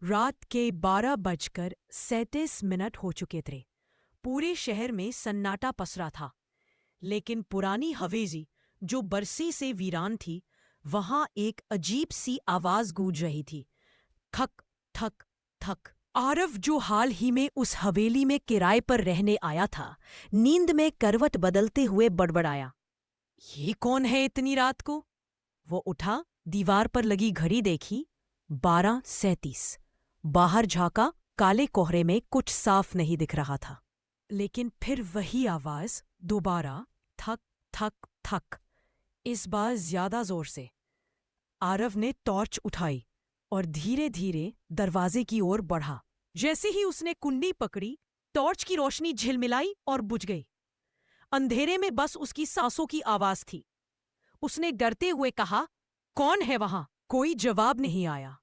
रात के 12:37 हो चुके थे। पूरे शहर में सन्नाटा पसरा था, लेकिन पुरानी हवेली जो बरसी से वीरान थी, वहां एक अजीब सी आवाज गूंज रही थी। थक थक थक। आरव, जो हाल ही में उस हवेली में किराए पर रहने आया था, नींद में करवट बदलते हुए बड़बड़ाया, ये कौन है इतनी रात को? वो उठा, दीवार पर लगी घड़ी देखी, 12:37। बाहर झांका, काले कोहरे में कुछ साफ नहीं दिख रहा था। लेकिन फिर वही आवाज दोबारा, थक थक थक, इस बार ज्यादा जोर से। आरव ने टॉर्च उठाई और धीरे धीरे दरवाजे की ओर बढ़ा। जैसे ही उसने कुंडी पकड़ी, टॉर्च की रोशनी झिलमिलाई और बुझ गई। अंधेरे में बस उसकी सांसों की आवाज थी। उसने डरते हुए कहा, कौन है वहां? कोई जवाब नहीं आया।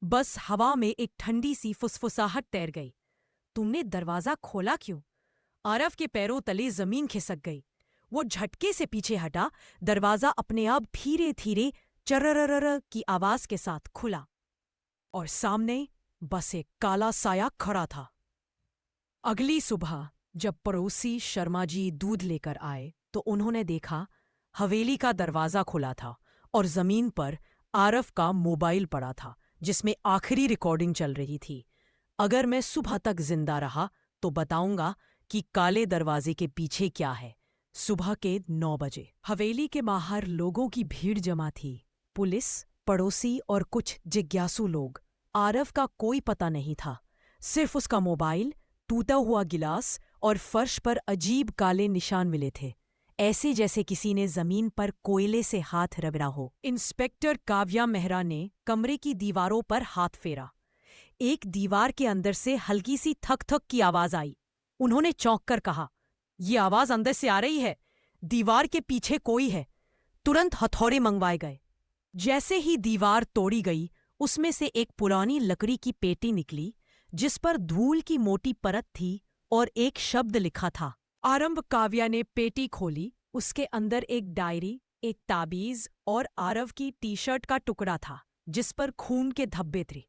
बस हवा में एक ठंडी सी फुसफुसाहट तैर गई। तुमने दरवाजा खोला क्यों? आरव के पैरों तले जमीन खिसक गई। वो झटके से पीछे हटा। दरवाजा अपने आप धीरे धीरे चरररर की आवाज के साथ खुला और सामने बस एक काला साया खड़ा था। अगली सुबह जब पड़ोसी शर्मा जी दूध लेकर आए तो उन्होंने देखा हवेली का दरवाजा खुला था और जमीन पर आरव का मोबाइल पड़ा था, जिसमें आखिरी रिकॉर्डिंग चल रही थी। अगर मैं सुबह तक जिंदा रहा तो बताऊंगा कि काले दरवाजे के पीछे क्या है। सुबह के 9 बजे हवेली के बाहर लोगों की भीड़ जमा थी। पुलिस, पड़ोसी और कुछ जिज्ञासु लोग। आरव का कोई पता नहीं था, सिर्फ उसका मोबाइल, टूटा हुआ गिलास और फर्श पर अजीब काले निशान मिले थे, ऐसे जैसे किसी ने जमीन पर कोयले से हाथ रगड़ा हो। इंस्पेक्टर काव्या मेहरा ने कमरे की दीवारों पर हाथ फेरा। एक दीवार के अंदर से हल्की सी थक थक की आवाज आई। उन्होंने चौंक कर कहा, यह आवाज अंदर से आ रही है। दीवार के पीछे कोई है। तुरंत हथौड़े मंगवाए गए। जैसे ही दीवार तोड़ी गई, उसमें से एक पुरानी लकड़ी की पेटी निकली, जिस पर धूल की मोटी परत थी और एक शब्द लिखा था। आरंभ। काव्या ने पेटी खोली। उसके अंदर एक डायरी, एक ताबीज और आरव की टी-शर्ट का टुकड़ा था, जिस पर खून के धब्बे थे।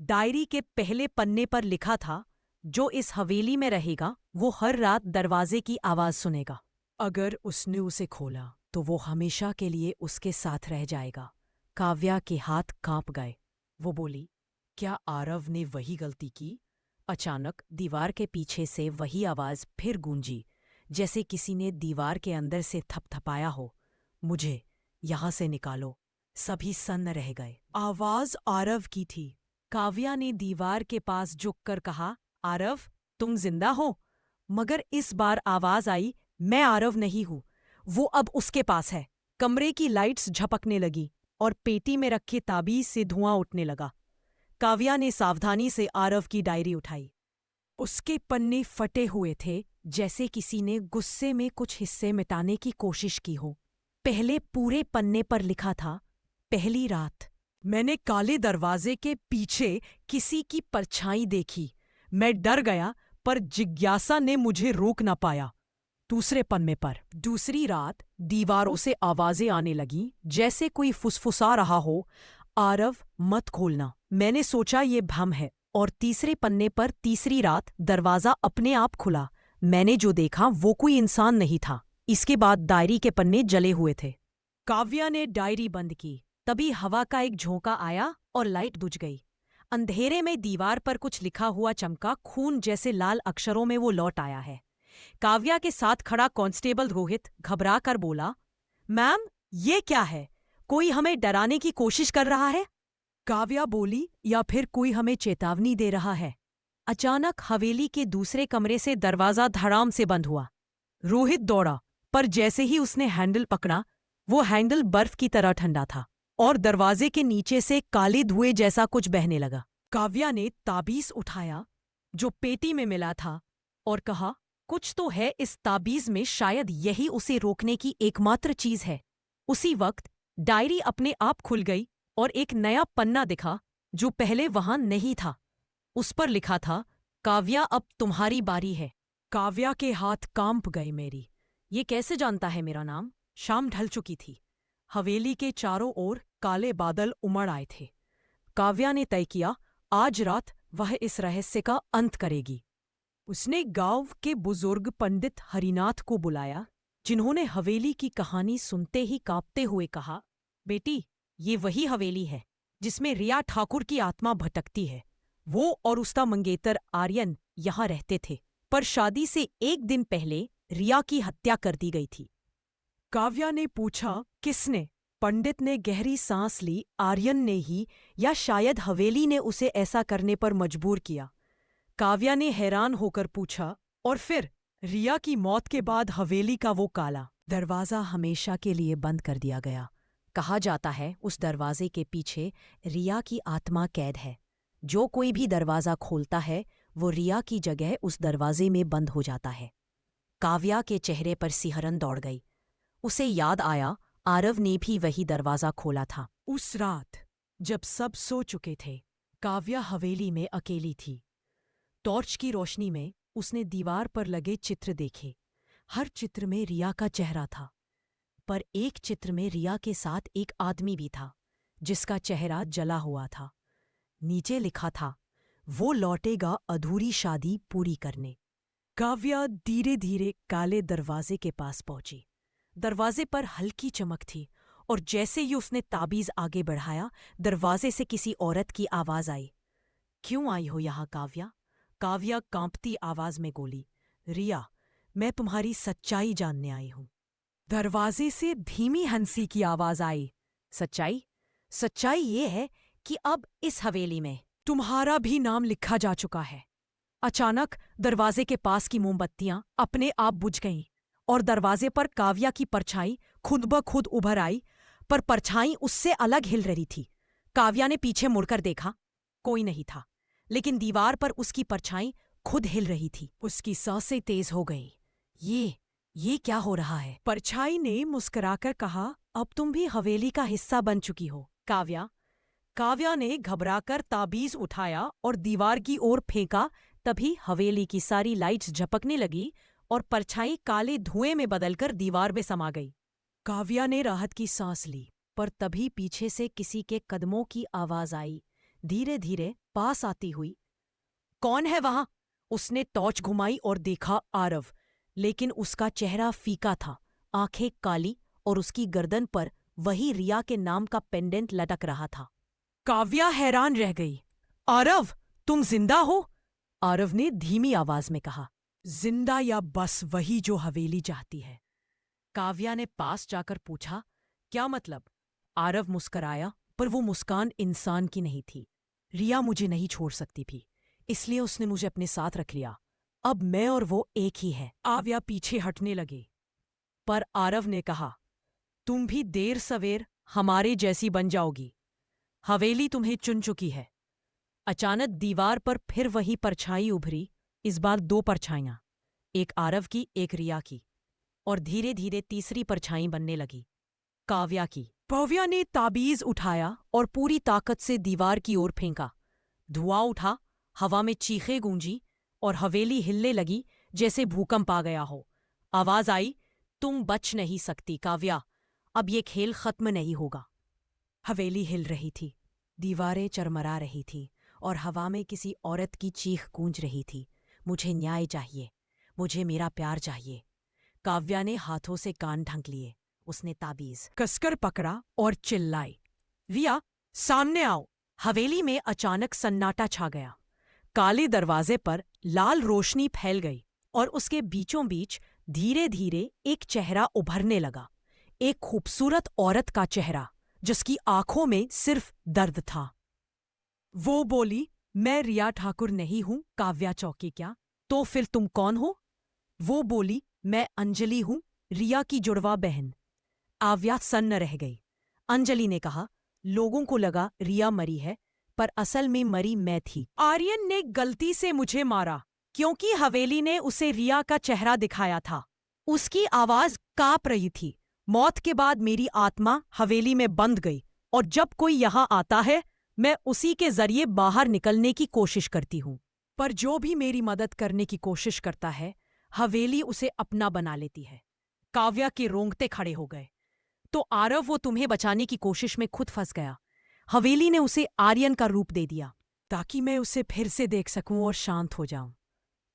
डायरी के पहले पन्ने पर लिखा था, जो इस हवेली में रहेगा वो हर रात दरवाजे की आवाज सुनेगा। अगर उसने उसे खोला तो वो हमेशा के लिए उसके साथ रह जाएगा। काव्या के हाथ कांप गए। वो बोली, क्या आरव ने वही गलती की? अचानक दीवार के पीछे से वही आवाज फिर गूंजी, जैसे किसी ने दीवार के अंदर से थपथपाया हो, मुझे यहां से निकालो। सभी सन्न रह गए। आवाज आरव की थी। काव्या ने दीवार के पास झुककर कहा, आरव, तुम जिंदा हो? मगर इस बार आवाज आई, मैं आरव नहीं हूं, वो अब उसके पास है। कमरे की लाइट्स झपकने लगी और पेटी में रखे ताबीज से धुआं उठने लगा। काव्या ने सावधानी से आरव की डायरी उठाई। उसके पन्ने फटे हुए थे, जैसे किसी ने गुस्से में कुछ हिस्से मिटाने की कोशिश की हो। पहले पूरे पन्ने पर लिखा था, पहली रात मैंने काले दरवाजे के पीछे किसी की परछाई देखी। मैं डर गया, पर जिज्ञासा ने मुझे रोक न पाया। दूसरे पन्ने पर, दूसरी रात दीवारों से आवाजें आने लगीं, जैसे कोई फुसफुसा रहा हो, आरव, मत खोलना, मैंने सोचा ये भ्रम है। और तीसरे पन्ने पर, तीसरी रात दरवाजा अपने आप खुला। मैंने जो देखा वो कोई इंसान नहीं था। इसके बाद डायरी के पन्ने जले हुए थे। काव्या ने डायरी बंद की। तभी हवा का एक झोंका आया और लाइट बुझ गई। अंधेरे में दीवार पर कुछ लिखा हुआ चमका। खून जैसे लाल अक्षरों में वो लौट आया है। काव्या के साथ खड़ा कांस्टेबल रोहित घबरा कर बोला, मैम, ये क्या है? कोई हमें डराने की कोशिश कर रहा है? काव्या बोली, या फिर कोई हमें चेतावनी दे रहा है। अचानक हवेली के दूसरे कमरे से दरवाजा धड़ाम से बंद हुआ। रोहित दौड़ा, पर जैसे ही उसने हैंडल पकड़ा, वो हैंडल बर्फ की तरह ठंडा था और दरवाजे के नीचे से काले धुएं जैसा कुछ बहने लगा। काव्या ने ताबीज उठाया जो पेटी में मिला था और कहा, कुछ तो है इस ताबीज में, शायद यही उसे रोकने की एकमात्र चीज है। उसी वक्त डायरी अपने आप खुल गई और एक नया पन्ना दिखा जो पहले वहां नहीं था। उस पर लिखा था, काव्या, अब तुम्हारी बारी है। काव्या के हाथ कांप गए। मेरी, ये कैसे जानता है मेरा नाम? शाम ढल चुकी थी। हवेली के चारों ओर काले बादल उमड़ आए थे। काव्या ने तय किया, आज रात वह इस रहस्य का अंत करेगी। उसने गांव के बुजुर्ग पंडित हरिनाथ को बुलाया, जिन्होंने हवेली की कहानी सुनते ही कांपते हुए कहा, बेटी, ये वही हवेली है जिसमें रिया ठाकुर की आत्मा भटकती है। वो और उसका मंगेतर आर्यन यहाँ रहते थे, पर शादी से एक दिन पहले रिया की हत्या कर दी गई थी। काव्या ने पूछा, किसने? पंडित ने गहरी सांस ली। आर्यन ने ही, या शायद हवेली ने उसे ऐसा करने पर मजबूर किया। काव्या ने हैरान होकर पूछा, और फिर रिया की मौत के बाद हवेली का वो काला दरवाजा हमेशा के लिए बंद कर दिया गया। कहा जाता है उस दरवाजे के पीछे रिया की आत्मा कैद है। जो कोई भी दरवाजा खोलता है वो रिया की जगह उस दरवाजे में बंद हो जाता है। काव्या के चेहरे पर सिहरन दौड़ गई। उसे याद आया, आरव ने भी वही दरवाजा खोला था। उस रात जब सब सो चुके थे, काव्या हवेली में अकेली थी। टॉर्च की रोशनी में उसने दीवार पर लगे चित्र देखे। हर चित्र में रिया का चेहरा था, पर एक चित्र में रिया के साथ एक आदमी भी था, जिसका चेहरा जला हुआ था। नीचे लिखा था, वो लौटेगा अधूरी शादी पूरी करने। काव्या धीरे धीरे काले दरवाजे के पास पहुंची। दरवाजे पर हल्की चमक थी, और जैसे ही उसने ताबीज आगे बढ़ाया, दरवाजे से किसी औरत की आवाज आई। क्यों आई हो यहाँ काव्या? काव्या कांपती आवाज में बोली, रिया, मैं तुम्हारी सच्चाई जानने आई हूं। दरवाजे से धीमी हंसी की आवाज आई। सच्चाई? सच्चाई ये है कि अब इस हवेली में तुम्हारा भी नाम लिखा जा चुका है। अचानक दरवाजे के पास की मोमबत्तियां अपने आप बुझ गईं, और दरवाजे पर काव्या की परछाई खुद ब खुद उभर आई, पर परछाई उससे अलग हिल रही थी। काव्या ने पीछे मुड़कर देखा, कोई नहीं था, लेकिन दीवार पर उसकी परछाई खुद हिल रही थी। उसकी सांसें तेज हो गईं। ये क्या हो रहा है? परछाई ने मुस्कुराकर कहा, अब तुम भी हवेली का हिस्सा बन चुकी हो काव्या ने घबराकर ताबीज उठाया और दीवार की ओर फेंका। तभी हवेली की सारी लाइट्स झपकने लगी और परछाई काले धुएं में बदलकर दीवार में समा गई। काव्या ने राहत की सांस ली, पर तभी पीछे से किसी के कदमों की आवाज आई, धीरे धीरे पास आती हुई। कौन है वहां? उसने टॉर्च घुमाई और देखा आरव, लेकिन उसका चेहरा फीका था, आंखें काली, और उसकी गर्दन पर वही रिया के नाम का पेंडेंट लटक रहा था। काव्या हैरान रह गई। आरव, तुम जिंदा हो? आरव ने धीमी आवाज में कहा। जिंदा या बस वही जो हवेली चाहती है? काव्या ने पास जाकर पूछा, क्या मतलब? आरव मुस्कराया, पर वो मुस्कान इंसान की नहीं थी। रिया मुझे नहीं छोड़ सकती थी, इसलिए उसने मुझे अपने साथ रख लिया। अब मैं और वो एक ही है। काव्या पीछे हटने लगी, पर आरव ने कहा, तुम भी देर सवेर हमारे जैसी बन जाओगी। हवेली तुम्हें चुन चुकी है। अचानक दीवार पर फिर वही परछाई उभरी, इस बार 2 परछाइयां, एक आरव की, एक रिया की, और धीरे धीरे तीसरी परछाई बनने लगी, काव्या की। काव्या ने ताबीज उठाया और पूरी ताकत से दीवार की ओर फेंका। धुआं उठा, हवा में चीखें गूंजी, और हवेली हिलने लगी जैसे भूकंप आ गया हो। आवाज आई, तुम बच नहीं सकती काव्या, अब ये खेल खत्म नहीं होगा। हवेली हिल रही थी, दीवारें चरमरा रही थी, और हवा में किसी औरत की चीख गूंज रही थी, मुझे न्याय चाहिए, मुझे मेरा प्यार चाहिए। काव्या ने हाथों से कान ढक लिए। उसने ताबीज कसकर पकड़ा और चिल्लाई, रिया, सामने आओ। हवेली में अचानक सन्नाटा छा गया। काले दरवाजे पर लाल रोशनी फैल गई, और उसके बीचों बीच धीरे धीरे एक चेहरा उभरने लगा। एक खूबसूरत औरत का चेहरा, जिसकी आंखों में सिर्फ दर्द था। वो बोली, मैं रिया ठाकुर नहीं हूं। काव्या चौंकी। क्या? तो फिर तुम कौन हो? वो बोली, मैं अंजलि हूं, रिया की जुड़वा बहन। काव्या सन्न रह गई। अंजलि ने कहा, लोगों को लगा रिया मरी है, पर असल में मरी मैं थी। आर्यन ने गलती से मुझे मारा, क्योंकि हवेली ने उसे रिया का चेहरा दिखाया था। उसकी आवाज कांप रही थी। मौत के बाद मेरी आत्मा हवेली में बंद गई, और जब कोई यहाँ आता है, मैं उसी के जरिए बाहर निकलने की कोशिश करती हूँ। पर जो भी मेरी मदद करने की कोशिश करता है, हवेली उसे अपना बना लेती है। काव्या के रोंगटे खड़े हो गए। तो आरव वो तुम्हें बचाने की कोशिश में खुद फंस गया। हवेली ने उसे आर्यन का रूप दे दिया। ताकि मैं उसे फिर से देख सकूं और शांत हो जाऊं।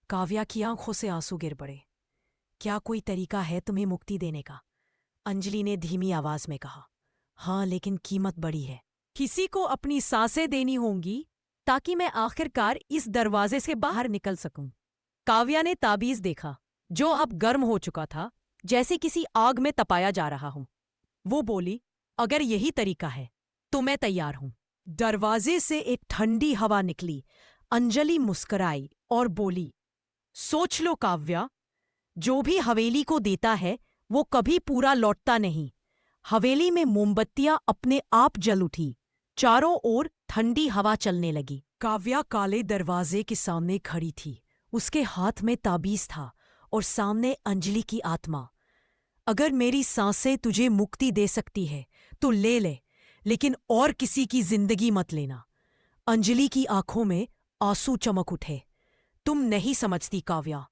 काव्या की आंखों से आंसू गिर पड़े। क्या कोई तरीका है तुम्हें मुक्ति देने का? अंजलि ने धीमी आवाज में कहा। हाँ, लेकिन कीमत बड़ी है। किसी को अपनी सांसें देनी होंगी ताकि मैं आखिरकार इस दरवाजे से बाहर निकल सकूं। काव्या ने ताबीज देखा, जो अब गर्म हो चुका था, जैसे किसी आग में तपाया जा रहा हूं। वो बोली, अगर यही तरीका है तो मैं तैयार हूं। दरवाजे से एक ठंडी हवा निकली। अंजलि मुस्कुराई और बोली, सोच लो काव्या, जो भी हवेली को देता है वो कभी पूरा लौटता नहीं। हवेली में मोमबत्तियां अपने आप जल उठी। चारों ओर ठंडी हवा चलने लगी। काव्या काले दरवाजे के सामने खड़ी थी। उसके हाथ में ताबीज था और सामने अंजलि की आत्मा। अगर मेरी सांसें तुझे मुक्ति दे सकती है तो ले ले, लेकिन और किसी की जिंदगी मत लेना। अंजलि की आंखों में आंसू चमक उठे। तुम नहीं समझती काव्या,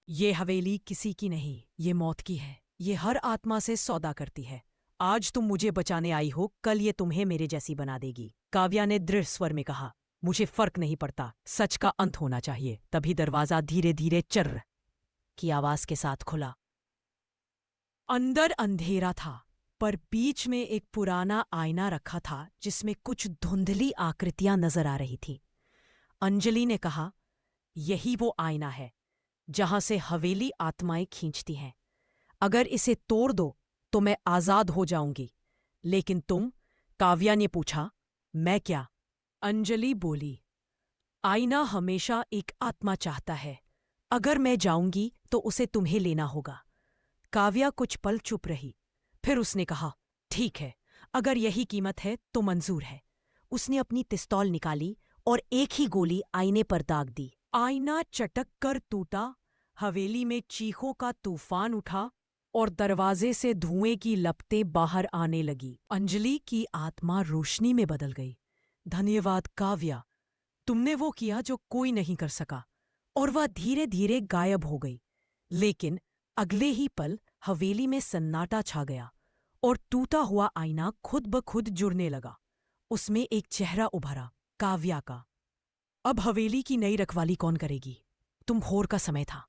ये हवेली किसी की नहीं, ये मौत की है। ये हर आत्मा से सौदा करती है। आज तुम मुझे बचाने आई हो, कल ये तुम्हें मेरे जैसी बना देगी। काव्या ने दृढ़ स्वर में कहा, मुझे फर्क नहीं पड़ता, सच का अंत होना चाहिए। तभी दरवाजा धीरे धीरे चर्र की आवाज के साथ खुला। अंदर अंधेरा था, पर बीच में एक पुराना आईना रखा था जिसमें कुछ धुंधली आकृतियां नजर आ रही थी। अंजलि ने कहा, यही वो आईना है जहां से हवेली आत्माएं खींचती हैं। अगर इसे तोड़ दो तो मैं आजाद हो जाऊंगी। लेकिन तुम? काव्या ने पूछा। मैं क्या? अंजलि बोली, आईना हमेशा एक आत्मा चाहता है। अगर मैं जाऊंगी तो उसे तुम्हें लेना होगा। काव्या कुछ पल चुप रही, फिर उसने कहा, ठीक है, अगर यही कीमत है तो मंजूर है। उसने अपनी पिस्तौल निकाली और एक ही गोली आईने पर दाग दी। आईना चटक कर टूटा। हवेली में चीखों का तूफान उठा और दरवाजे से धुएं की लपटें बाहर आने लगी। अंजलि की आत्मा रोशनी में बदल गई। धन्यवाद काव्या, तुमने वो किया जो कोई नहीं कर सका। और वह धीरे धीरे गायब हो गई। लेकिन अगले ही पल हवेली में सन्नाटा छा गया और टूटा हुआ आईना खुद ब खुद जुड़ने लगा। उसमें एक चेहरा उभरा, काव्या का। अब हवेली की नई रखवाली कौन करेगी? तुम भोर का समय था।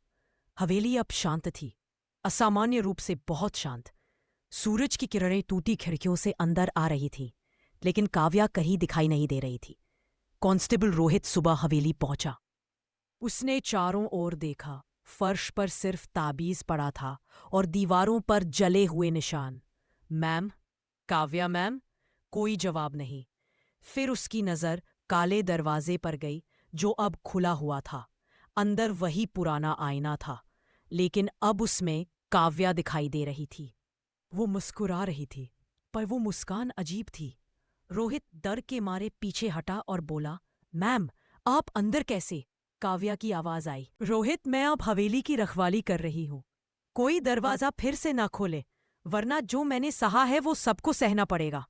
हवेली अब शांत थी, असामान्य रूप से बहुत शांत। सूरज की किरणें टूटी खिड़कियों से अंदर आ रही थीं, लेकिन काव्या कहीं दिखाई नहीं दे रही थी। कांस्टेबल रोहित सुबह हवेली पहुंचा। उसने चारों ओर देखा। फर्श पर सिर्फ ताबीज पड़ा था और दीवारों पर जले हुए निशान। Ma'am, Kavya ma'am. कोई जवाब नहीं। फिर उसकी नजर काले दरवाजे पर गई, जो अब खुला हुआ था। अंदर वही पुराना आईना था, लेकिन अब उसमें काव्या दिखाई दे रही थी। वो मुस्कुरा रही थी, पर वो मुस्कान अजीब थी। रोहित डर के मारे पीछे हटा और बोला, मैम, आप अंदर कैसे? काव्या की आवाज आई। रोहित, मैं अब हवेली की रखवाली कर रही हूं। कोई दरवाजा फिर से ना खोले, वरना जो मैंने सहा है वो सबको सहना पड़ेगा।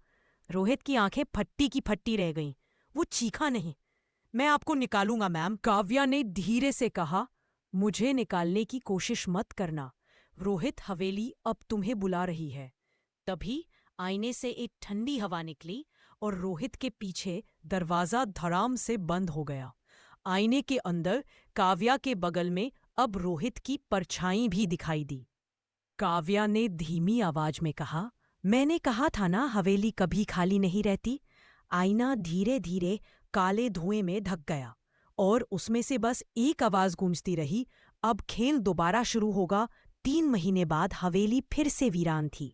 रोहित की आंखें फट्टी की फट्टी रह गईं। वो चीखा नहीं। मैं आपको निकालूंगा मैम, काव्या ने धीरे से कहा। मुझे निकालने की कोशिश मत करना। रोहित, हवेली अब तुम्हें बुला रही है। तभी आईने से एक ठंडी हवा निकली और रोहित के पीछे दरवाजा धड़ाम से बंद हो गया। आईने के अंदर काव्या के बगल में अब रोहित की परछाई भी दिखाई दी। काव्या ने धीमी आवाज में कहा, मैंने कहा था ना, हवेली कभी खाली नहीं रहती। आईना धीरे धीरे काले धुएं में ढक गया और उसमें से बस एक आवाज गूंजती रही, अब खेल दोबारा शुरू होगा। 3 महीने बाद हवेली फिर से वीरान थी।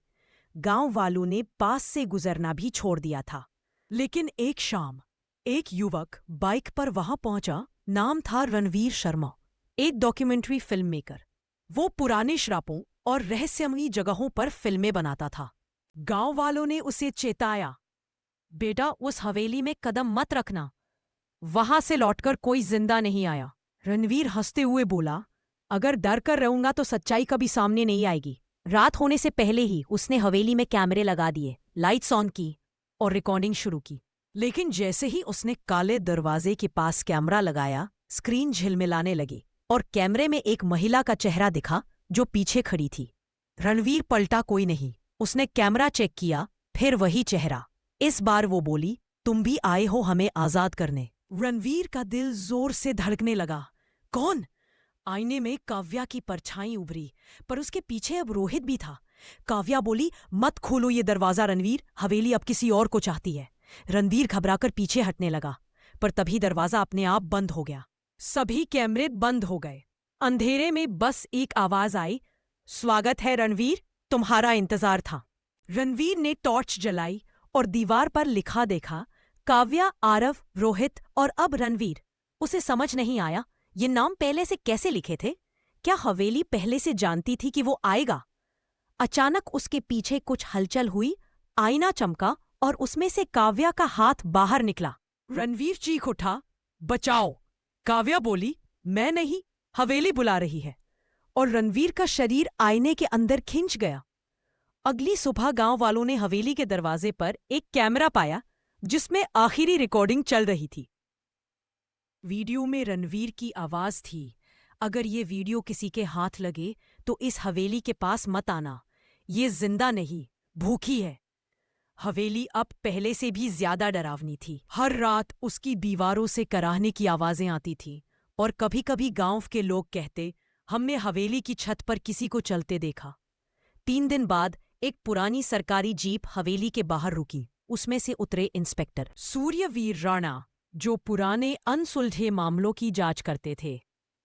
गांव वालों ने पास से गुजरना भी छोड़ दिया था। लेकिन एक शाम एक युवक बाइक पर वहां पहुंचा। नाम था रणवीर शर्मा, एक डॉक्यूमेंट्री फिल्म मेकर। वो पुराने श्रापों और रहस्यमयी जगहों पर फिल्में बनाता था। गांव वालों ने उसे चेताया, बेटा, उस हवेली में कदम मत रखना, वहां से लौटकर कोई जिंदा नहीं आया। रणवीर हंसते हुए बोला, अगर डर कर रहूंगा तो सच्चाई कभी सामने नहीं आएगी। रात होने से पहले ही उसने हवेली में कैमरे लगा दिए, लाइट्स ऑन की और रिकॉर्डिंग शुरू की। लेकिन जैसे ही उसने काले दरवाजे के पास कैमरा लगाया, स्क्रीन झिलमिलाने लगी और कैमरे में एक महिला का चेहरा दिखा जो पीछे खड़ी थी। रणवीर पलटा, कोई नहीं। उसने कैमरा चेक किया, फिर वही चेहरा। इस बार वो बोली, तुम भी आए हो हमें आजाद करने? रणवीर का दिल जोर से धड़कने लगा। कौन? आईने में काव्या की परछाई उभरी, पर उसके पीछे अब रोहित भी था। काव्या बोली, मत खोलो ये दरवाजा रणवीर, हवेली अब किसी और को चाहती है। रणवीर घबराकर पीछे हटने लगा, पर तभी दरवाजा अपने आप बंद हो गया। सभी कैमरे बंद हो गए। अंधेरे में बस एक आवाज आई, स्वागत है रणवीर, तुम्हारा इंतजार था। रणवीर ने टॉर्च जलाई और दीवार पर लिखा देखा, काव्या, आरव, रोहित और अब रणवीर। उसे समझ नहीं आया ये नाम पहले से कैसे लिखे थे। क्या हवेली पहले से जानती थी कि वो आएगा? अचानक उसके पीछे कुछ हलचल हुई, आईना चमका और उसमें से काव्या का हाथ बाहर निकला। रणवीर चीख उठा, बचाओ! काव्या बोली, मैं नहीं, हवेली बुला रही है। और रणवीर का शरीर आईने के अंदर खिंच गया। अगली सुबह गांव वालों ने हवेली के दरवाजे पर एक कैमरा पाया जिसमें आखिरी रिकॉर्डिंग चल रही थी। वीडियो में रणवीर की आवाज थी, अगर ये वीडियो किसी के हाथ लगे तो इस हवेली के पास मत आना, ये जिंदा नहीं, भूखी है। हवेली अब पहले से भी ज्यादा डरावनी थी। हर रात उसकी दीवारों से कराहने की आवाजें आती थीं और कभी कभी गांव के लोग कहते, हमने हवेली की छत पर किसी को चलते देखा। 3 दिन बाद एक पुरानी सरकारी जीप हवेली के बाहर रुकी। उसमें से उतरे इंस्पेक्टर सूर्यवीर राणा, जो पुराने अनसुलझे मामलों की जांच करते थे।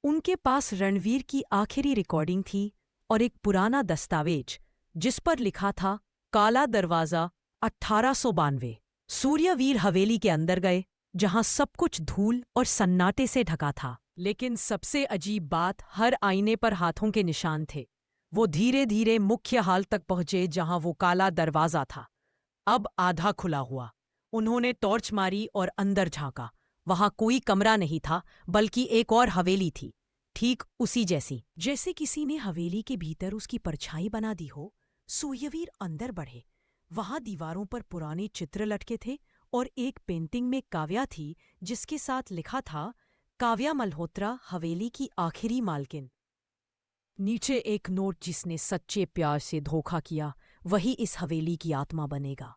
उनके पास रणवीर की आखिरी रिकॉर्डिंग थी और एक पुराना दस्तावेज जिस पर लिखा था, काला दरवाजा 1892। सूर्यवीर हवेली के अंदर गए, जहां सब कुछ धूल और सन्नाटे से ढका था। लेकिन सबसे अजीब बात, हर आईने पर हाथों के निशान थे। वो धीरे धीरे मुख्य हाल तक पहुंचे जहां वो काला दरवाजा था, अब आधा खुला हुआ। उन्होंने टॉर्च मारी और अंदर झांका। वहां कोई कमरा नहीं था, बल्कि एक और हवेली थी, ठीक उसी जैसी, जैसे किसी ने हवेली के भीतर उसकी परछाई बना दी हो। सूर्यवीर अंदर बढ़े। वहां दीवारों पर पुराने चित्र लटके थे और एक पेंटिंग में काव्या थी जिसके साथ लिखा था, काव्या मल्होत्रा, हवेली की आखिरी मालकिन। नीचे एक नोट, जिसने सच्चे प्यार से धोखा किया वही इस हवेली की आत्मा बनेगा।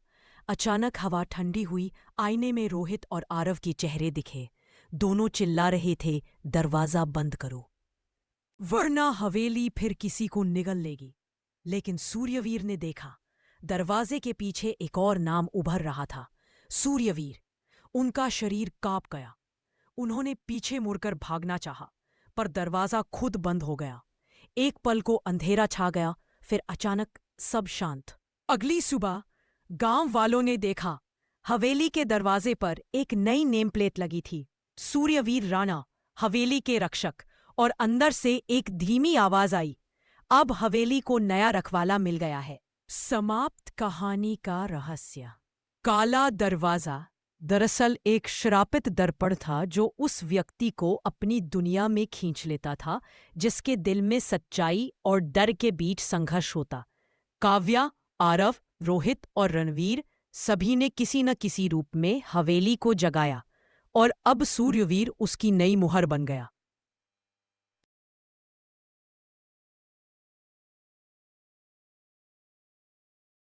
अचानक हवा ठंडी हुई, आईने में रोहित और आरव के चेहरे दिखे। दोनों चिल्ला रहे थे, दरवाजा बंद करो, वरना हवेली फिर किसी को निगल लेगी। लेकिन सूर्यवीर ने देखा, दरवाजे के पीछे एक और नाम उभर रहा था, सूर्यवीर। उनका शरीर कांप गया। उन्होंने पीछे मुड़कर भागना चाहा, पर दरवाजा खुद बंद हो गया। एक पल को अंधेरा छा गया, फिर अचानक सब शांत। अगली सुबह गांव वालों ने देखा, हवेली के दरवाजे पर एक नई नेम प्लेट लगी थी, सूर्यवीर राणा, हवेली के रक्षक। और अंदर से एक धीमी आवाज आई, अब हवेली को नया रखवाला मिल गया है। समाप्त कहानी का रहस्य। काला दरवाजा दरअसल एक श्रापित दर्पण था जो उस व्यक्ति को अपनी दुनिया में खींच लेता था जिसके दिल में सच्चाई और डर के बीच संघर्ष होता। काव्या, आरव, रोहित और रणवीर सभी ने किसी न किसी रूप में हवेली को जगाया और अब सूर्यवीर उसकी नई मुहर बन गया।